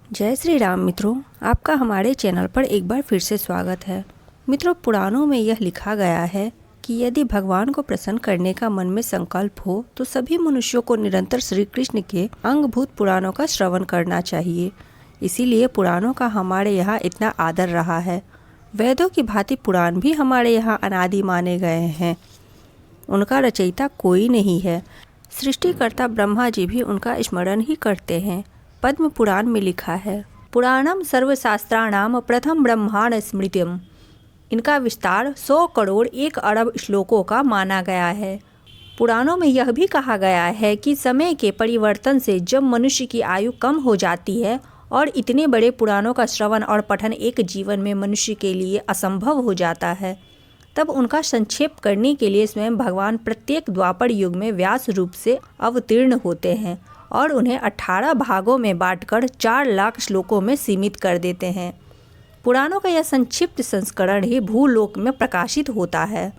जय श्री राम मित्रों, आपका हमारे चैनल पर एक बार फिर से स्वागत है। मित्रों, पुराणों में यह लिखा गया है कि यदि भगवान को प्रसन्न करने का मन में संकल्प हो तो सभी मनुष्यों को निरंतर श्री कृष्ण के अंगभूत पुराणों का श्रवण करना चाहिए। इसीलिए पुराणों का हमारे यहाँ इतना आदर रहा है। वेदों की भांति पुराण भी हमारे यहाँ अनादि माने गए हैं। उनका रचयिता कोई नहीं है। सृष्टिकर्ता ब्रह्मा जी भी उनका स्मरण ही करते हैं। पद्म पुराण में लिखा है, पुराणम सर्वशास्त्राणाम प्रथम ब्रह्मांड स्मृतिम। इनका विस्तार 100 करोड़ 1 अरब श्लोकों का माना गया है। पुराणों में यह भी कहा गया है कि समय के परिवर्तन से जब मनुष्य की आयु कम हो जाती है और इतने बड़े पुराणों का श्रवण और पठन एक जीवन में मनुष्य के लिए असंभव हो जाता है, तब उनका संक्षेप करने के लिए स्वयं भगवान प्रत्येक द्वापर युग में व्यास रूप से अवतीर्ण होते हैं और उन्हें 18 भागों में बांटकर 4 लाख श्लोकों में सीमित कर देते हैं। पुराणों का यह संक्षिप्त संस्करण ही भूलोक में प्रकाशित होता है।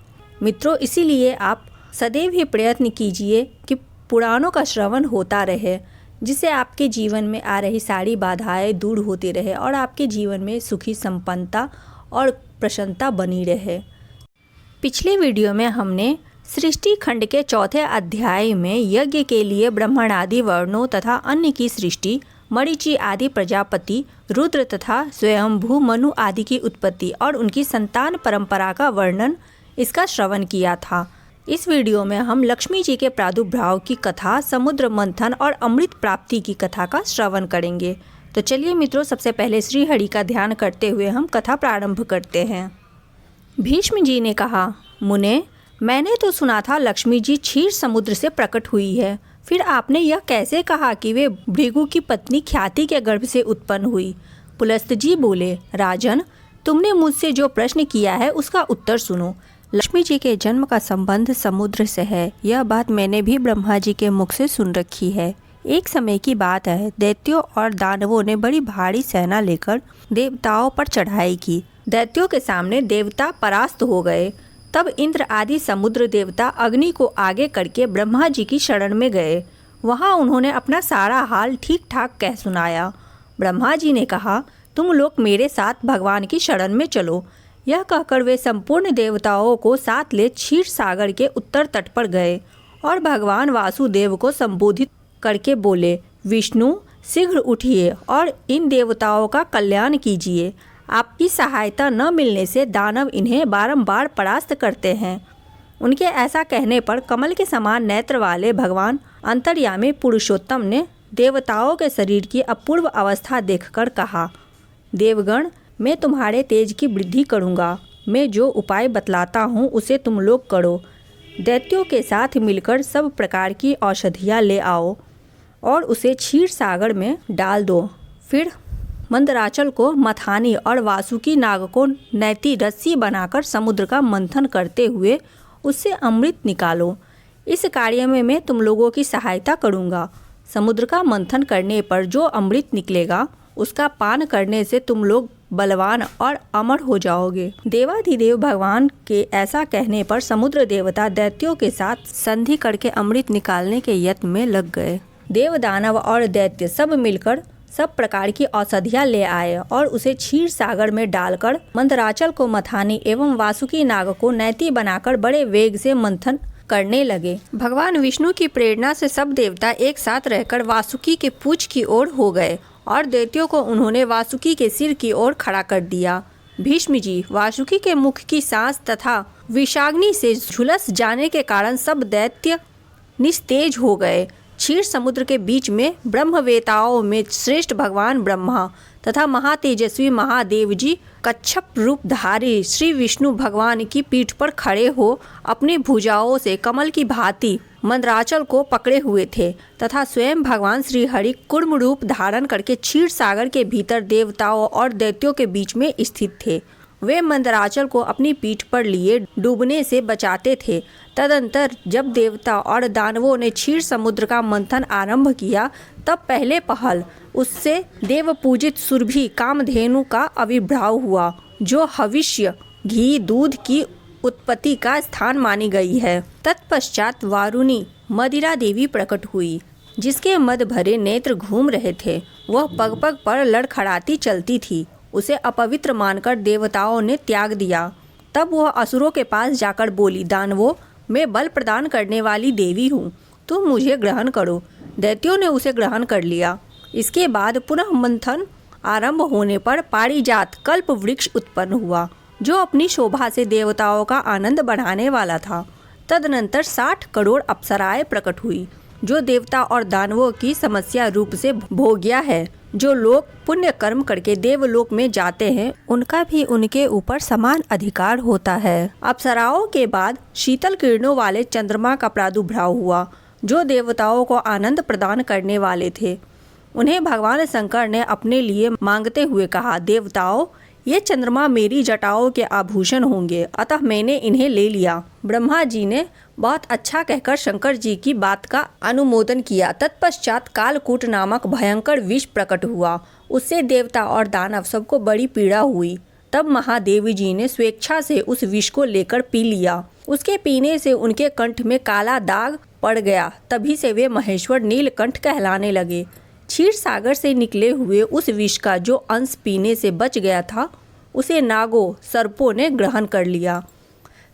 मित्रों, इसीलिए आप सदैव ही प्रयत्न कीजिए कि पुराणों का श्रवण होता रहे, जिससे आपके जीवन में आ रही सारी बाधाएं दूर होती रहे और आपके जीवन में सुखी संपन्नता और प्रसन्नता बनी रहे। पिछले वीडियो में हमने सृष्टि खंड के 4थे अध्याय में यज्ञ के लिए ब्राह्मण आदि वर्णों तथा अन्य की सृष्टि, मरीचि आदि प्रजापति, रुद्र तथा स्वयंभू मनु आदि की उत्पत्ति और उनकी संतान परंपरा का वर्णन इसका श्रवण किया था। इस वीडियो में हम लक्ष्मी जी के प्रादुर्भाव की कथा, समुद्र मंथन और अमृत प्राप्ति की कथा का श्रवण करेंगे। तो चलिए मित्रों, सबसे पहले श्री हरि का ध्यान करते हुए हम कथा प्रारंभ करते हैं। भीष्म जी ने कहा, मुने, मैंने तो सुना था लक्ष्मी जी क्षीर समुद्र से प्रकट हुई है। फिर आपने यह कैसे कहा कि वे भृगु की पत्नी ख्याति के गर्भ से उत्पन्न हुई? पुलस्त जी बोले, राजन, तुमने मुझसे जो प्रश्न किया है उसका उत्तर सुनो। लक्ष्मी जी के जन्म का संबंध समुद्र से है। यह बात मैंने भी ब्रह्मा जी के मुख से सुन रखी है। एक समय की बात है, दैत्यों और दानवों ने बड़ी भारी सेना लेकर देवताओं पर चढ़ाई की। दैत्यों के सामने देवता परास्त हो गए। तब इंद्र आदि समुद्र देवता अग्नि को आगे करके ब्रह्मा जी की शरण में गए। वहां उन्होंने अपना सारा हाल ठीक ठाक कह सुनाया। ब्रह्मा जी ने कहा, तुम लोग मेरे साथ भगवान की शरण में चलो। यह कहकर वे संपूर्ण देवताओं को साथ ले क्षीर सागर के उत्तर तट पर गए और भगवान वासुदेव को संबोधित करके बोले, विष्णु, शीघ्र उठिए और इन देवताओं का कल्याण कीजिए। आपकी सहायता न मिलने से दानव इन्हें बारंबार परास्त करते हैं। उनके ऐसा कहने पर कमल के समान नेत्र वाले भगवान अंतर्यामी पुरुषोत्तम ने देवताओं के शरीर की अपूर्व अवस्था देखकर कहा, देवगण, मैं तुम्हारे तेज की वृद्धि करूँगा। मैं जो उपाय बतलाता हूँ उसे तुम लोग करो। दैत्यों के साथ मिलकर सब प्रकार की औषधियाँ ले आओ और उसे क्षीर सागर में डाल दो। फिर मंदराचल को मथानी और वासुकी नाग को नैती रस्सी बनाकर समुद्र का मंथन करते हुए उससे अमृत निकालो। इस कार्य में मैं तुम लोगों की सहायता करूँगा। समुद्र का मंथन करने पर जो अमृत निकलेगा उसका पान करने से तुम लोग बलवान और अमर हो जाओगे। देवाधिदेव भगवान के ऐसा कहने पर समुद्र देवता दैत्यों के साथ संधि करके अमृत निकालने के यत्न में लग गए। देव, दानव और दैत्य सब मिलकर सब प्रकार की औषधियाँ ले आए और उसे क्षीर सागर में डालकर मंदराचल को मथानी एवं वासुकी नाग को नैती बनाकर बड़े वेग से मंथन करने लगे। भगवान विष्णु की प्रेरणा से सब देवता एक साथ रहकर वासुकी के पूंछ की ओर हो गए और दैत्यों को उन्होंने वासुकी के सिर की ओर खड़ा कर दिया। भीष्म जी, वासुकी के मुख की सांस तथा विषाग्नि से झुलस जाने के कारण सब दैत्य निस्तेज हो गए। क्षीर समुद्र के बीच में ब्रह्मवेताओं में श्रेष्ठ भगवान ब्रह्मा तथा महातेजस्वी महादेव जी कच्छप रूपधारी श्री विष्णु भगवान की पीठ पर खड़े हो अपनी भुजाओं से कमल की भांति मंदराचल को पकड़े हुए थे तथा स्वयं भगवान श्री हरि कूर्म रूप धारण करके क्षीर सागर के भीतर देवताओं और दैत्यों के बीच में स्थित थे। वे मंदराचल को अपनी पीठ पर लिए डूबने से बचाते थे। तदंतर जब देवता और दानवों ने क्षीर समुद्र का मंथन आरंभ किया, तब पहले पहल उससे देव पूजित सुरभि कामधेनु का आविर्भाव हुआ, जो हविष्य, घी, दूध की उत्पत्ति का स्थान मानी गई है। तत्पश्चात वारुणी मदिरा देवी प्रकट हुई, जिसके मद भरे नेत्र घूम रहे थे। वह पग पग पर लड़खड़ाती चलती थी। उसे अपवित्र मानकर देवताओं ने त्याग दिया। तब वह असुरों के पास जाकर बोली, दानवों, मैं बल प्रदान करने वाली देवी हूँ, तुम मुझे ग्रहण करो। दैत्यों ने उसे ग्रहण कर लिया। इसके बाद पुनः मंथन आरंभ होने पर पारिजात कल्प वृक्ष उत्पन्न हुआ, जो अपनी शोभा से देवताओं का आनंद बढ़ाने वाला था। तदनंतर 60 करोड़ अप्सराएं प्रकट हुई, जो देवता और दानवों की समस्या रूप से भोग्या है। जो लोग पुण्य कर्म करके देवलोक में जाते हैं, उनका भी उनके ऊपर समान अधिकार होता है। अप्सराओं के बाद शीतल किरणों वाले चंद्रमा का प्रादुर्भाव हुआ, जो देवताओं को आनंद प्रदान करने वाले थे। उन्हें भगवान शंकर ने अपने लिए मांगते हुए कहा, देवताओं, ये चंद्रमा मेरी जटाओं के आभूषण होंगे, अतः मैंने इन्हें ले लिया। ब्रह्मा जी ने बहुत अच्छा कहकर शंकर जी की बात का अनुमोदन किया। तत्पश्चात कालकूट नामक भयंकर विष प्रकट हुआ। उससे देवता और दानव सबको बड़ी पीड़ा हुई। तब महादेव जी ने स्वेच्छा से उस विष को लेकर पी लिया। उसके पीने से उनके कंठ में काला दाग पड़ गया। तभी से वे महेश्वर नीलकंठ कहलाने लगे। क्षीर सागर से निकले हुए उस विष का जो अंश पीने से बच गया था, उसे नागों सर्पों ने ग्रहण कर लिया।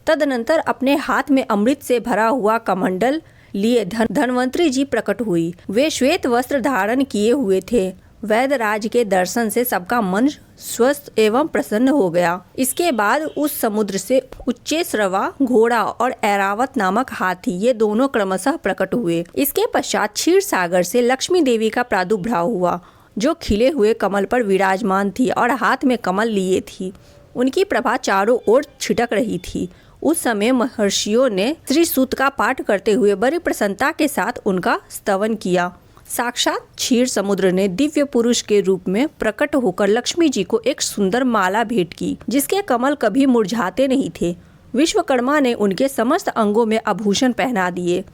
तदनंतर अपने हाथ में अमृत से भरा हुआ कमंडल लिए धन्वंतरी जी प्रकट हुई। वे श्वेत वस्त्र धारण किए हुए थे। वैदराज के दर्शन से सबका मन स्वस्थ एवं प्रसन्न हो गया। इसके बाद उस समुद्र से उच्चैश्रवा घोड़ा और ऐरावत नामक हाथी, ये दोनों क्रमशः प्रकट हुए। इसके पश्चात क्षीर सागर से लक्ष्मी देवी का प्रादुर्भाव हुआ, जो खिले हुए कमल पर विराजमान थी और हाथ में कमल लिए थी। उनकी प्रभा चारों ओर छिटक रही थी। उस समय महर्षियों ने श्री सूत का पाठ करते हुए बड़ी प्रसन्नता के साथ उनका स्तवन किया। साक्षात क्षीर समुद्र ने दिव्य पुरुष के रूप में प्रकट होकर लक्ष्मी जी को एक सुंदर माला भेंट की, जिसके कमल कभी मुरझाते नहीं थे। विश्वकर्मा ने उनके समस्त अंगों में आभूषण पहना दिए।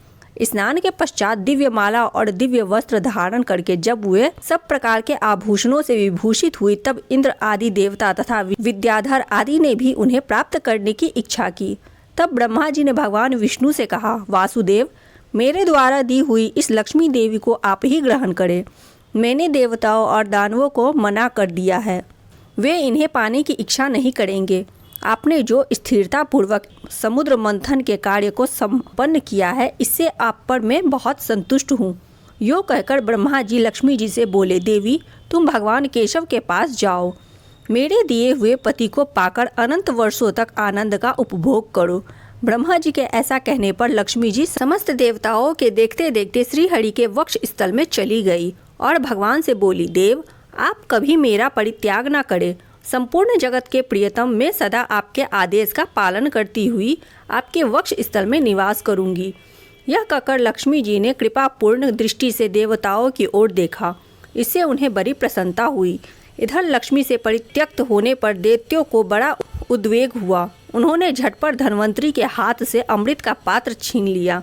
स्नान के पश्चात दिव्य माला और दिव्य वस्त्र धारण करके जब वे सब प्रकार के आभूषणों से विभूषित हुई, तब इंद्र आदि देवता तथा विद्याधर आदि ने भी उन्हें प्राप्त करने की इच्छा की। तब ब्रह्मा जी ने भगवान विष्णु से कहा, वासुदेव, मेरे द्वारा दी हुई इस लक्ष्मी देवी को आप ही ग्रहण करें। मैंने देवताओं और दानवों को मना कर दिया है, वे इन्हें पाने की इच्छा नहीं करेंगे। आपने जो स्थिरता पूर्वक समुद्र मंथन के कार्य को संपन्न किया है, इससे आप पर मैं बहुत संतुष्ट हूँ। यो कहकर ब्रह्मा जी लक्ष्मी जी से बोले, देवी, तुम भगवान केशव के पास जाओ। मेरे दिए हुए पति को पाकर अनंत वर्षों तक आनंद का उपभोग करो। ब्रह्मा जी के ऐसा कहने पर लक्ष्मी जी समस्त देवताओं के देखते देखते श्रीहरि के वक्ष स्थल में चली गई और भगवान से बोली, देव, आप कभी मेरा परित्याग न करें। संपूर्ण जगत के प्रियतम, मैं सदा आपके आदेश का पालन करती हुई आपके वक्ष स्थल में निवास करूंगी। यह कहकर लक्ष्मी जी ने कृपापूर्ण दृष्टि से देवताओं की ओर देखा। इससे उन्हें बड़ी प्रसन्नता हुई। इधर लक्ष्मी से परित्यक्त होने पर दैत्यों को बड़ा उद्वेग हुआ। उन्होंने झटपट धन्वंतरी के हाथ से अमृत का पात्र छीन लिया।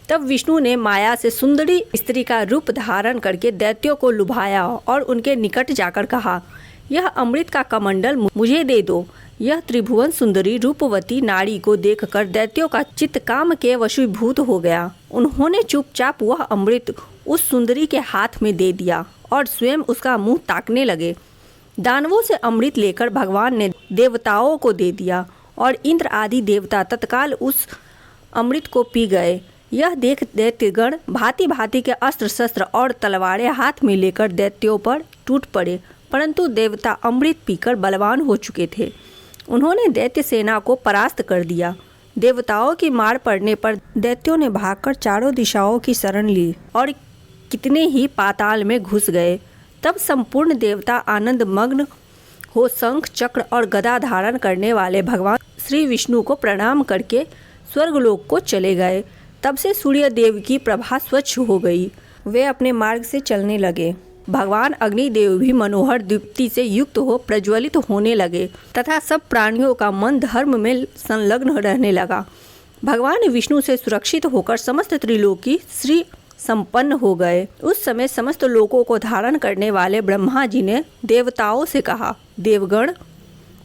तब विष्णु ने माया से सुंदरी स्त्री का रूप धारण करके दैत्यों को लुभाया और उनके निकट जाकर कहा, यह अमृत का कमंडल मुझे दे दो। यह त्रिभुवन सुंदरी रूपवती नारी को देखकर दैत्यों का चित्त काम के वशीभूत हो गया। उन्होंने चुपचाप वह अमृत उस सुंदरी के हाथ में दे दिया और स्वयं उसका मुंह ताकने लगे। दानवों से अमृत लेकर भगवान ने देवताओं को दे दिया और इंद्र आदि देवता तत्काल उस अमृत को पी गए। यह देख दैत्यगण भांति भांति के अस्त्र शस्त्र और तलवारें हाथ में लेकर दैत्यों पर टूट पड़े, परंतु देवता अमृत पीकर बलवान हो चुके थे। उन्होंने दैत्य सेना को परास्त कर दिया। देवताओं की मार पड़ने पर दैत्यों ने भागकर चारों दिशाओं की शरण ली और कितने ही पाताल में घुस गए। तब संपूर्ण देवता आनंद मग्न हो शंख चक्र और गदा धारण करने वाले भगवान श्री विष्णु को प्रणाम करके स्वर्गलोक को चले गए। तब से सूर्य देव की प्रभा स्वच्छ हो गई। वे अपने मार्ग से चलने लगे। भगवान अग्निदेव भी मनोहर दीप्ति से युक्त हो प्रज्वलित होने लगे तथा सब प्राणियों का मन धर्म में संलग्न रहने लगा। भगवान विष्णु से सुरक्षित होकर समस्त त्रिलोकी श्री संपन्न हो गए। उस समय समस्त लोकों को धारण करने वाले ब्रह्मा जी ने देवताओं से कहा, देवगण,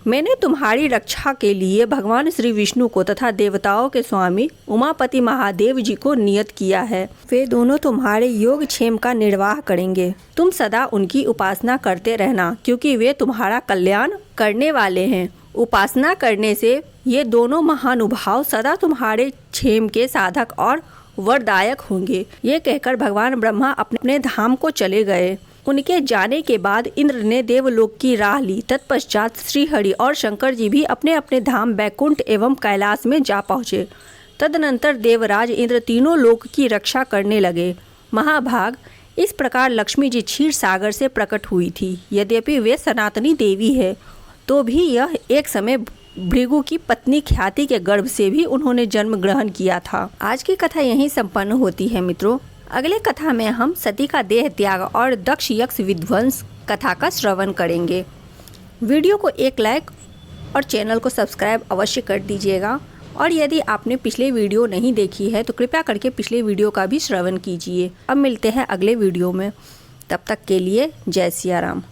मैंने तुम्हारी रक्षा के लिए भगवान श्री विष्णु को तथा देवताओं के स्वामी उमापति महादेव जी को नियत किया है। वे दोनों तुम्हारे योगक्षेम का निर्वाह करेंगे। तुम सदा उनकी उपासना करते रहना, क्योंकि वे तुम्हारा कल्याण करने वाले हैं। उपासना करने से ये दोनों महानुभाव सदा तुम्हारे क्षेम के साधक और वरदायक होंगे। ये कहकर भगवान ब्रह्मा अपने धाम को चले गए। उनके जाने के बाद इंद्र ने देवलोक की राह ली। तत्पश्चात श्रीहरि और शंकर जी भी अपने अपने धाम बैकुंठ एवं कैलाश में जा पहुँचे। तदनंतर देवराज इंद्र तीनों लोक की रक्षा करने लगे। महाभाग, इस प्रकार लक्ष्मी जी क्षीर सागर से प्रकट हुई थी। यद्यपि वे सनातनी देवी है, तो भी यह एक समय भृगु की पत्नी ख्याति के गर्भ से भी उन्होंने जन्म ग्रहण किया था। आज की कथा यहीं संपन्न होती है मित्रों। अगले कथा में हम सती का देह त्याग और दक्ष यक्ष विध्वंस कथा का श्रवण करेंगे। वीडियो को एक लाइक और चैनल को सब्सक्राइब अवश्य कर दीजिएगा। और यदि आपने पिछले वीडियो नहीं देखी है तो कृपया करके पिछले वीडियो का भी श्रवण कीजिए। अब मिलते हैं अगले वीडियो में। तब तक के लिए जय सिया राम।